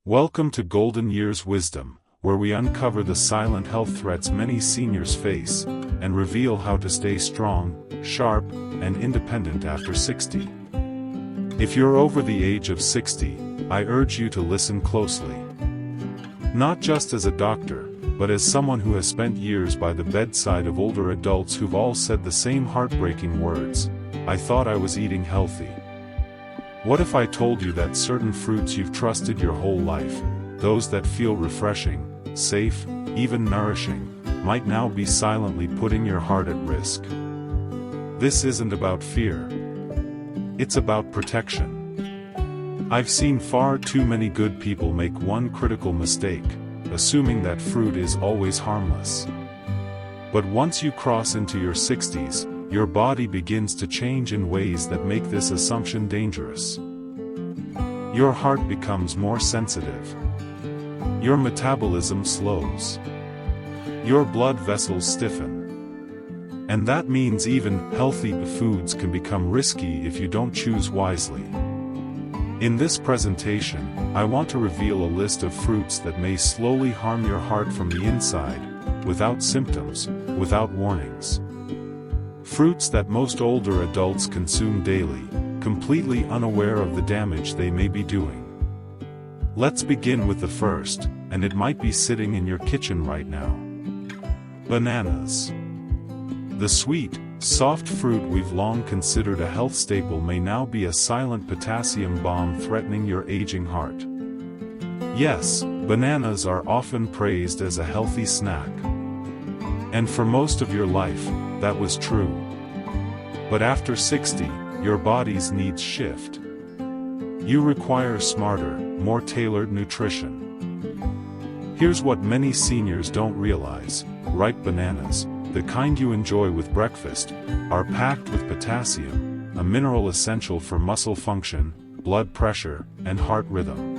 Welcome to Golden Years Wisdom, where we uncover the silent health threats many seniors face, and reveal how to stay strong, sharp, and independent after 60. If you're over the age of 60, I urge you to listen closely. Not just as a doctor, but as someone who has spent years by the bedside of older adults who've all said the same heartbreaking words: "I thought I was eating healthy." What if I told you that certain fruits you've trusted your whole life, those that feel refreshing, safe, even nourishing, might now be silently putting your heart at risk? This isn't about fear. It's about protection. I've seen far too many good people make one critical mistake, assuming that fruit is always harmless. But once you cross into your 60s, your body begins to change in ways that make this assumption dangerous. Your heart becomes more sensitive. Your metabolism slows. Your blood vessels stiffen. And that means even healthy foods can become risky if you don't choose wisely. In this presentation, I want to reveal a list of fruits that may slowly harm your heart from the inside, without symptoms, without warnings. Fruits that most older adults consume daily, completely unaware of the damage they may be doing. Let's begin with the first, and it might be sitting in your kitchen right now. Bananas. The sweet, soft fruit we've long considered a health staple may now be a silent potassium bomb threatening your aging heart. Yes, bananas are often praised as a healthy snack. And for most of your life, that was true. But after 60, your body's needs shift. You require smarter, more tailored nutrition. Here's what many seniors don't realize: ripe bananas, the kind you enjoy with breakfast, are packed with potassium, a mineral essential for muscle function, blood pressure, and heart rhythm.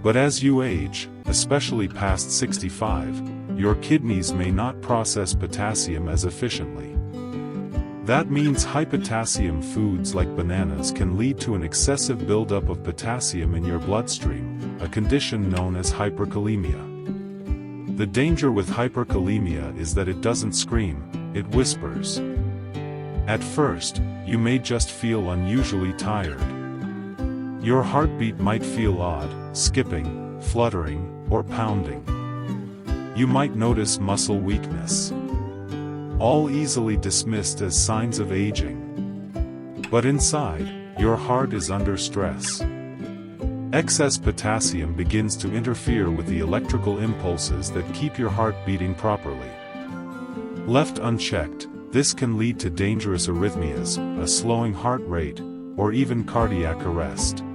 But as you age, especially past 65, your kidneys may not process potassium as efficiently. That means high potassium foods like bananas can lead to an excessive buildup of potassium in your bloodstream, a condition known as hyperkalemia. The danger with hyperkalemia is that it doesn't scream, it whispers. At first, you may just feel unusually tired. Your heartbeat might feel odd, skipping, fluttering, or pounding. You might notice muscle weakness. All easily dismissed as signs of aging. But inside, your heart is under stress. Excess potassium begins to interfere with the electrical impulses that keep your heart beating properly. Left unchecked, this can lead to dangerous arrhythmias, a slowing heart rate, or even cardiac arrest.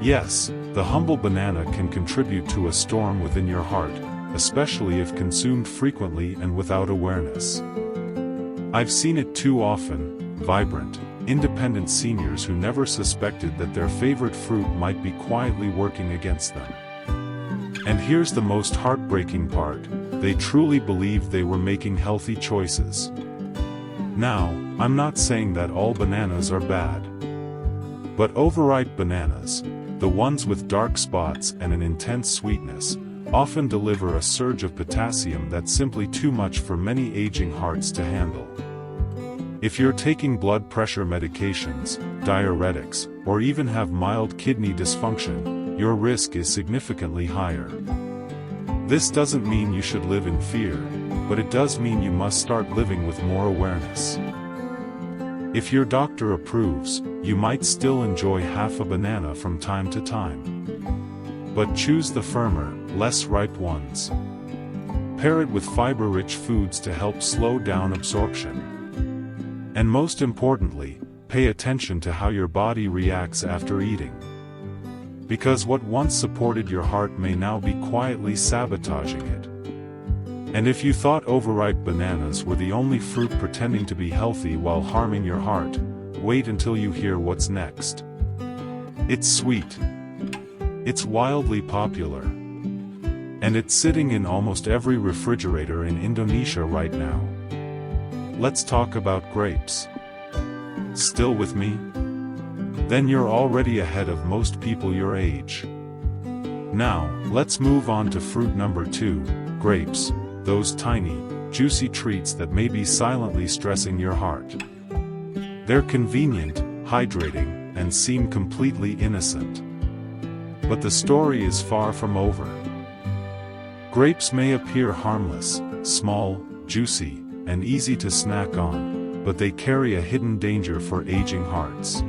Yes, the humble banana can contribute to a storm within your heart, especially if consumed frequently and without awareness. I've seen it too often: vibrant, independent seniors who never suspected that their favorite fruit might be quietly working against them. And here's the most heartbreaking part: they truly believed they were making healthy choices. Now, I'm not saying that all bananas are bad. But overripe bananas, the ones with dark spots and an intense sweetness, often deliver a surge of potassium that's simply too much for many aging hearts to handle. If you're taking blood pressure medications, diuretics, or even have mild kidney dysfunction, your risk is significantly higher. This doesn't mean you should live in fear, but it does mean you must start living with more awareness. If your doctor approves, you might still enjoy half a banana from time to time. But choose the firmer, less ripe ones. Pair it with fiber-rich foods to help slow down absorption. And most importantly, pay attention to how your body reacts after eating. Because what once supported your heart may now be quietly sabotaging it. And if you thought overripe bananas were the only fruit pretending to be healthy while harming your heart, wait until you hear what's next. It's sweet. It's wildly popular. And it's sitting in almost every refrigerator in Indonesia right now. Let's talk about grapes. Still with me? Then you're already ahead of most people your age. Now, let's move on to fruit number 2, grapes, those tiny, juicy treats that may be silently stressing your heart. They're convenient, hydrating, and seem completely innocent. But the story is far from over. Grapes may appear harmless, small, juicy, and easy to snack on, but they carry a hidden danger for aging hearts.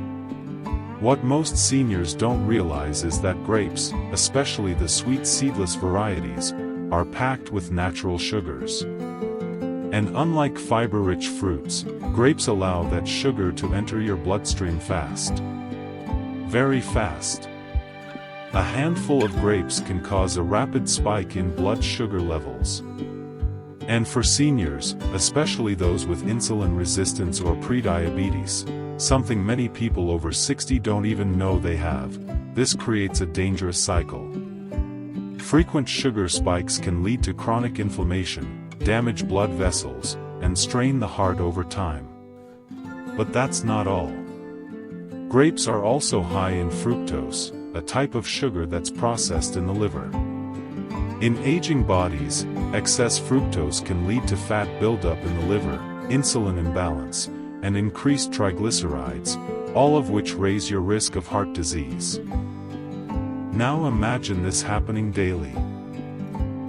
What most seniors don't realize is that grapes, especially the sweet seedless varieties, are packed with natural sugars. And unlike fiber-rich fruits, grapes allow that sugar to enter your bloodstream fast. Very fast. A handful of grapes can cause a rapid spike in blood sugar levels. And for seniors, especially those with insulin resistance or prediabetes, something many people over 60 don't even know they have, this creates a dangerous cycle. Frequent sugar spikes can lead to chronic inflammation, damage blood vessels, and strain the heart over time. But that's not all. Grapes are also high in fructose, a type of sugar that's processed in the liver. In aging bodies, excess fructose can lead to fat buildup in the liver, insulin imbalance, and increased triglycerides, all of which raise your risk of heart disease. Now imagine this happening daily.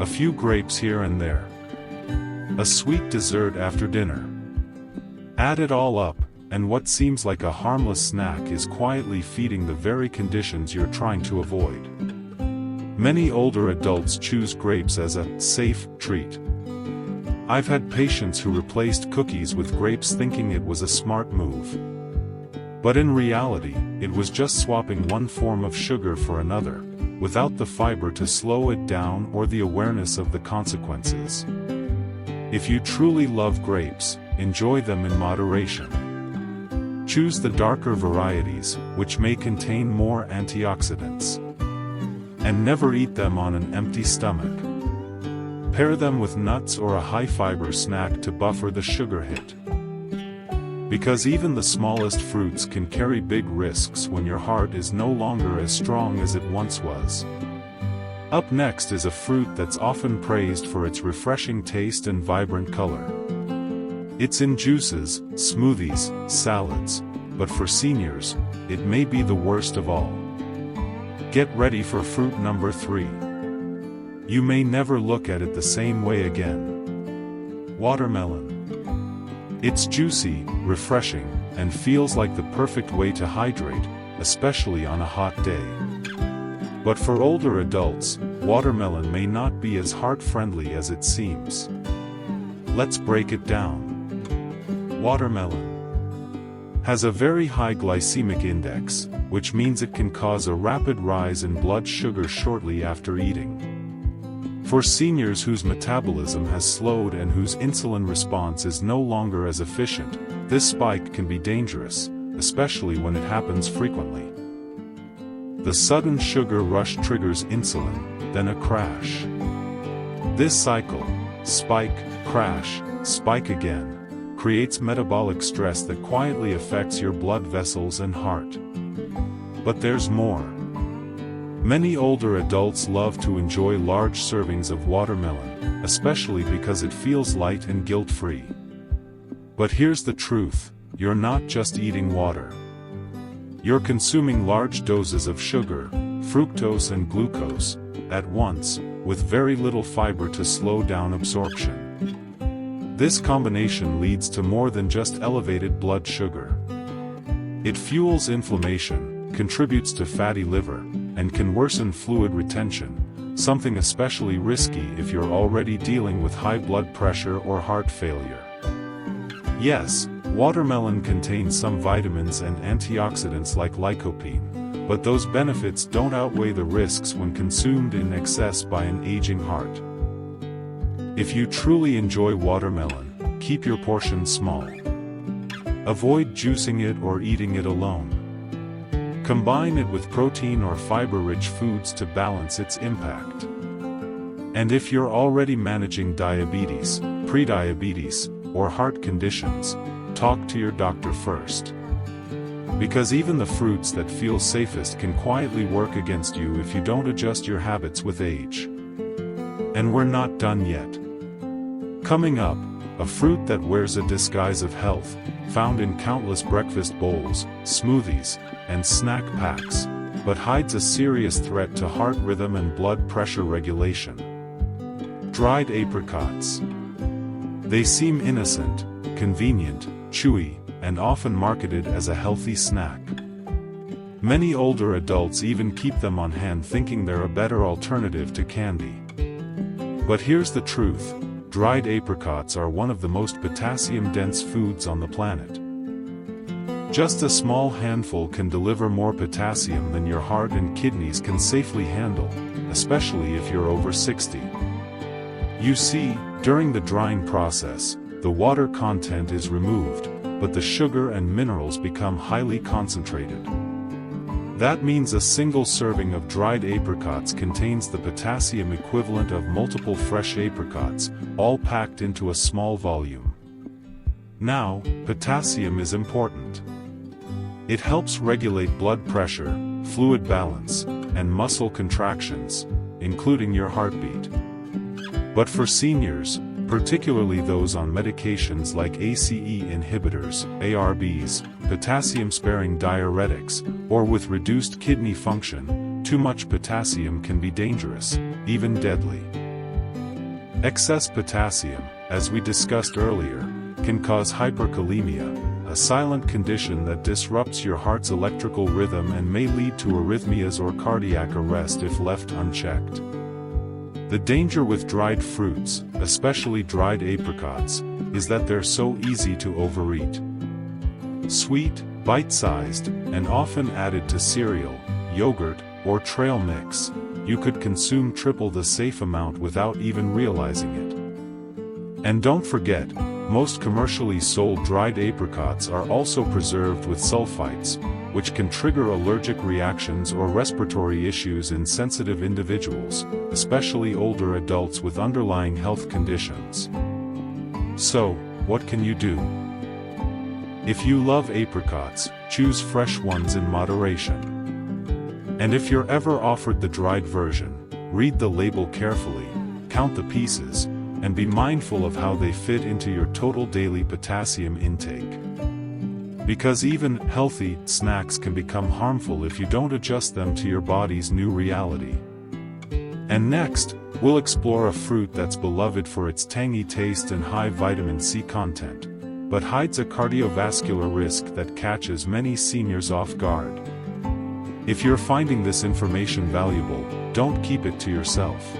A few grapes here and there. A sweet dessert after dinner. Add it all up, and what seems like a harmless snack is quietly feeding the very conditions you're trying to avoid. Many older adults choose grapes as a safe treat. I've had patients who replaced cookies with grapes thinking it was a smart move. But in reality, it was just swapping one form of sugar for another, without the fiber to slow it down or the awareness of the consequences. If you truly love grapes, enjoy them in moderation. Choose the darker varieties, which may contain more antioxidants. And never eat them on an empty stomach. Pair them with nuts or a high-fiber snack to buffer the sugar hit. Because even the smallest fruits can carry big risks when your heart is no longer as strong as it once was. Up next is a fruit that's often praised for its refreshing taste and vibrant color. It's in juices, smoothies, salads, but for seniors, it may be the worst of all. Get ready for fruit number 3. You may never look at it the same way again. Watermelon. It's juicy, refreshing, and feels like the perfect way to hydrate, especially on a hot day. But for older adults, watermelon may not be as heart-friendly as it seems. Let's break it down. Watermelon has a very high glycemic index, which means it can cause a rapid rise in blood sugar shortly after eating. For seniors whose metabolism has slowed and whose insulin response is no longer as efficient, this spike can be dangerous, especially when it happens frequently. The sudden sugar rush triggers insulin, then a crash. This cycle, spike, crash, spike again, creates metabolic stress that quietly affects your blood vessels and heart. But there's more. Many older adults love to enjoy large servings of watermelon, especially because it feels light and guilt-free. But here's the truth, you're not just eating water. You're consuming large doses of sugar, fructose and glucose, at once, with very little fiber to slow down absorption. This combination leads to more than just elevated blood sugar. It fuels inflammation, contributes to fatty liver, and can worsen fluid retention, something especially risky if you're already dealing with high blood pressure or heart failure. Yes, watermelon contains some vitamins and antioxidants like lycopene, but those benefits don't outweigh the risks when consumed in excess by an aging heart. If you truly enjoy watermelon, keep your portion small. Avoid juicing it or eating it alone. Combine it with protein or fiber-rich foods to balance its impact. And if you're already managing diabetes, prediabetes, or heart conditions, talk to your doctor first. Because even the fruits that feel safest can quietly work against you if you don't adjust your habits with age. And we're not done yet. Coming up, a fruit that wears a disguise of health, found in countless breakfast bowls, smoothies, and snack packs, but hides a serious threat to heart rhythm and blood pressure regulation. Dried apricots. They seem innocent, convenient, chewy, and often marketed as a healthy snack. Many older adults even keep them on hand thinking they're a better alternative to candy. But here's the truth. Dried apricots are one of the most potassium-dense foods on the planet. Just a small handful can deliver more potassium than your heart and kidneys can safely handle, especially if you're over 60. You see, during the drying process, the water content is removed, but the sugar and minerals become highly concentrated. That means a single serving of dried apricots contains the potassium equivalent of multiple fresh apricots, all packed into a small volume. Now, potassium is important. It helps regulate blood pressure, fluid balance, and muscle contractions, including your heartbeat. But for seniors, particularly those on medications like ACE inhibitors, ARBs, potassium-sparing diuretics, or with reduced kidney function, too much potassium can be dangerous, even deadly. Excess potassium, as we discussed earlier, can cause hyperkalemia, a silent condition that disrupts your heart's electrical rhythm and may lead to arrhythmias or cardiac arrest if left unchecked. The danger with dried fruits, especially dried apricots, is that they're so easy to overeat. Sweet, bite-sized, and often added to cereal, yogurt, or trail mix, you could consume triple the safe amount without even realizing it. And don't forget, most commercially sold dried apricots are also preserved with sulfites, which can trigger allergic reactions or respiratory issues in sensitive individuals, especially older adults with underlying health conditions. So, what can you do? If you love apricots, choose fresh ones in moderation. And if you're ever offered the dried version, read the label carefully, count the pieces, and be mindful of how they fit into your total daily potassium intake. Because even healthy snacks can become harmful if you don't adjust them to your body's new reality. And next, we'll explore a fruit that's beloved for its tangy taste and high vitamin C content, but hides a cardiovascular risk that catches many seniors off guard. If you're finding this information valuable, don't keep it to yourself.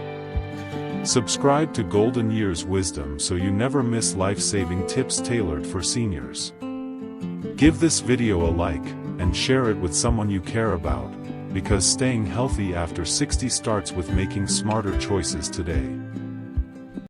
Subscribe to Golden Years Wisdom so you never miss life-saving tips tailored for seniors. Give this video a like, and share it with someone you care about, because staying healthy after 60 starts with making smarter choices today.